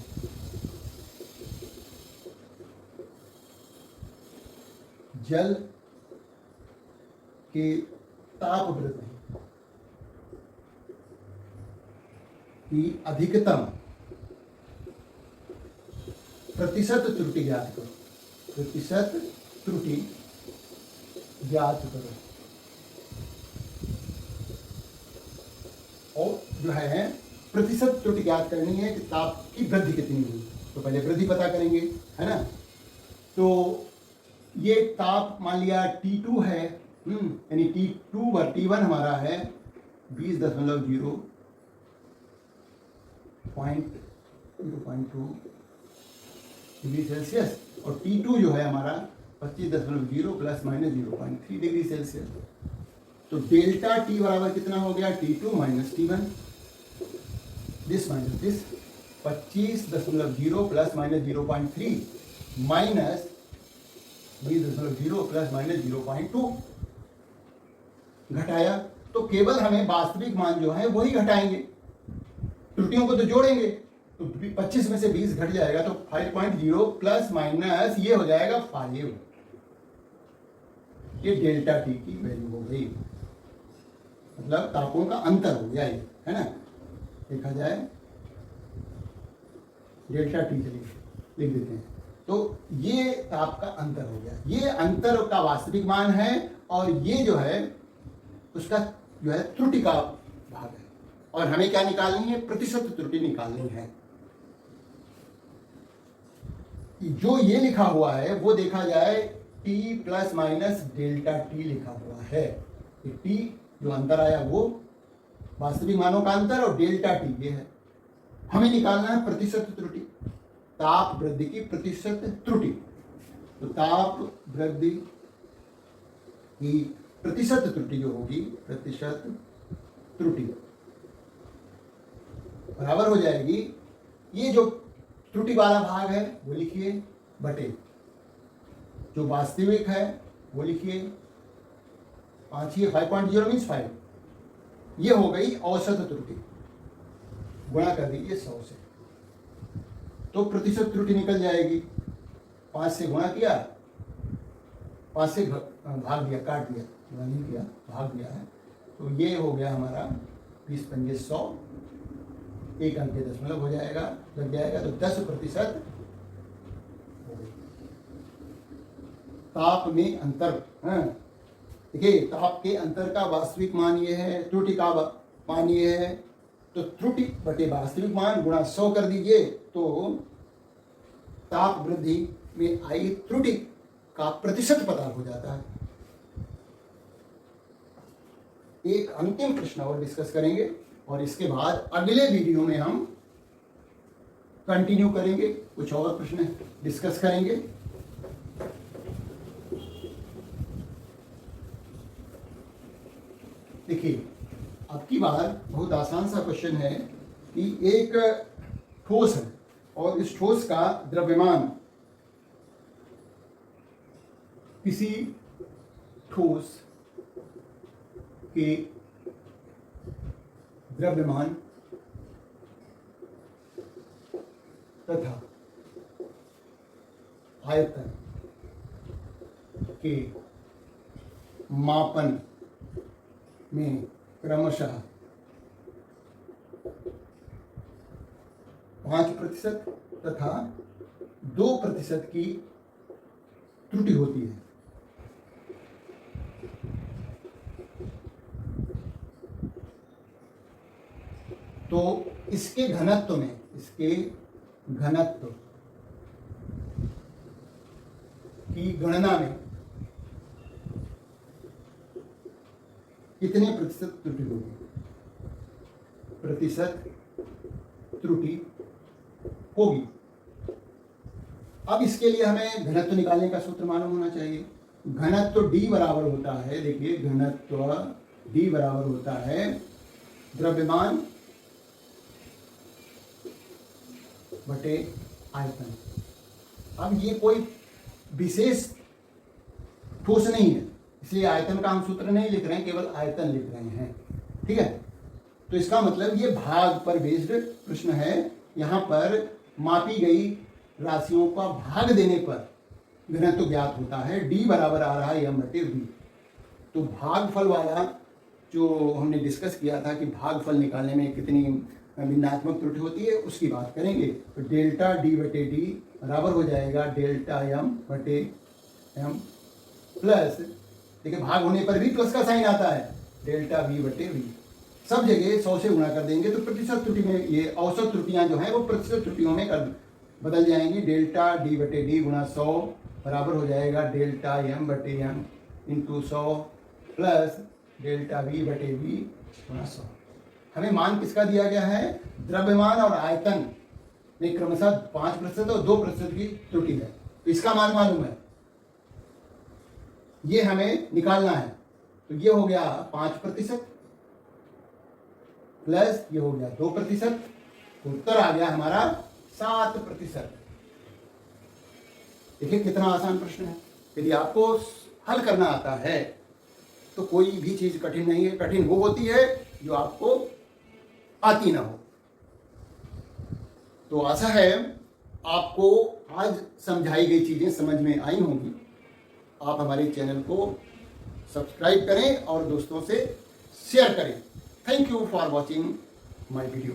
जल के ताप वृद्धि की अधिकतम प्रतिशत त्रुटि ज्ञात करो। प्रतिशत त्रुटि ज्ञात करो। और जो है प्रतिशत त्रुटि ज्ञात करनी है कि ताप की वृद्धि कितनी हुई, तो पहले वृद्धि पता करेंगे, है ना। तो ये ताप मान लिया T2 है, यानी T1 हमारा है 20.0.2 डिग्री सेल्सियस, और T2 जो है हमारा 25.0 प्लस माइनस 0.3 डिग्री सेल्सियस। तो डेल्टा T बराबर कितना हो गया T2 minus T1, this minus this, 25.0 plus minus 0.3 minus 20.0 plus minus 0.2 घटाया। तो केवल हमें वास्तविक मान जो है वही घटाएंगे, त्रुटियों को तो जोड़ेंगे। तो 25 में से 20 घट जाएगा तो 5.0 प्लस माइनस ये हो जाएगा 5। ये डेल्टा टी की वैल्यू हो गई, मतलब तापों का अंतर हो गया ये, है ना। देखा जाए डेल्टा टी चलिए लिख देते हैं। तो ये ताप का अंतर हो गया, ये अंतर का वास्तविक मान है, और ये जो है उसका जो है त्रुटि का भाग है। और हमें क्या निकालनी है, प्रतिशत त्रुटि निकालनी है। जो ये लिखा हुआ है वो देखा जाए T plus minus delta T लिखा हुआ है। T जो अंतर आया वो वास्तविक मानों का अंतर, और डेल्टा T ये है। हमें निकालना है प्रतिशत त्रुटि, ताप वृद्धि की प्रतिशत त्रुटि। तो ताप वृद्धि की प्रतिशत त्रुटि जो होगी, प्रतिशत त्रुटि बराबर हो जाएगी, ये जो त्रुटि वाला भाग है वो लिखिए, बटे जो वास्तविक है वो लिखिए 5.0 मीन्स 5, ये हो गई औसत त्रुटि, गुणा कर दीजिए 100 से, तो प्रतिशत त्रुटि निकल जाएगी। 5 से गुणा किया, 5 से भाग दिया, काट दिया, गुणा नहीं किया, भाग दिया है, तो ये हो गया हमारा 20×5 100, एक अंक के दशमलव हो जाएगा, लग जाएगा, तो 10% हो गई। ताप में अंतर, देखिए ताप के अंतर का वास्तविक मान ये है, त्रुटि का मान ये है, तो त्रुटि बटे वास्तविक मान गुणा 100 कर दीजिए, तो ताप वृद्धि में आई त्रुटि का प्रतिशत पता हो जाता है। एक अंतिम प्रश्न और डिस्कस करेंगे, और इसके बाद अगले वीडियो में हम कंटिन्यू करेंगे, कुछ और प्रश्न डिस्कस करेंगे। देखिए, अब की बार बहुत आसान सा क्वेश्चन है कि एक ठोस है और इस ठोस का द्रव्यमान किसी ठोस के द्रव्यमान तथा आयतन के मापन में क्रमशः 5% तथा 2% की त्रुटि होती है। तो इसके घनत्व की गणना में कितने प्रतिशत त्रुटि होगी? प्रतिशत त्रुटि होगी। अब इसके लिए हमें घनत्व निकालने का सूत्र मालूम होना चाहिए। घनत्व D बराबर होता है, देखिए घनत्व D बराबर होता है द्रव्यमान बटे आयतन। अब ये कोई विशेष ठोस नहीं है, इसलिए आयतन का हम सूत्र नहीं लिख रहे हैं, केवल आयतन लिख रहे हैं। ठीक है, तो इसका मतलब ये भाग पर बेस्ड प्रश्न है। यहाँ पर मापी गई राशियों का भाग देने पर घनत्व ज्ञात होता है। D बराबर आ रहा है m बटे v। तो भागफल वाला जो हमने डिस्कस किया था कि भागफल निकालने में कितनी भिन्नात्मक त्रुटि होती है, उसकी बात करेंगे। तो डेल्टा D बटे D बराबर हो जाएगा डेल्टा m बटे m प्लस, देखिए भाग होने पर भी प्लस का साइन आता है, डेल्टा v बटे v। सब जगह 100 से गुणा कर देंगे तो प्रतिशत त्रुटि में ये औसत त्रुटियां जो हैं वो प्रतिशत त्रुटियों में बदल जाएंगी। डेल्टा D बटे D गुणा 100 बराबर हो जाएगा डेल्टा m बटे m into 100 plus delta v बटे v गुणा 100। हमें मान किसका दिया गया है? द्रव्यमान और आयतन में क्रमशः 5% और 2% की त्रुटि है। तो इसका मान मालूम है, ये हमें निकालना है। तो ये हो गया 5% प्लस ये हो गया 2%, उत्तर आ गया हमारा 7%। देखिए कितना आसान प्रश्न है। यदि आपको हल करना आता है तो कोई भी चीज कठिन नहीं है, कठिन वो होती है जो आपको आती ना हो। तो आशा है आपको आज समझाई गई चीजें समझ में आई होंगी। आप हमारे चैनल को सब्सक्राइब करें और दोस्तों से शेयर करें। Thank you for watching my video.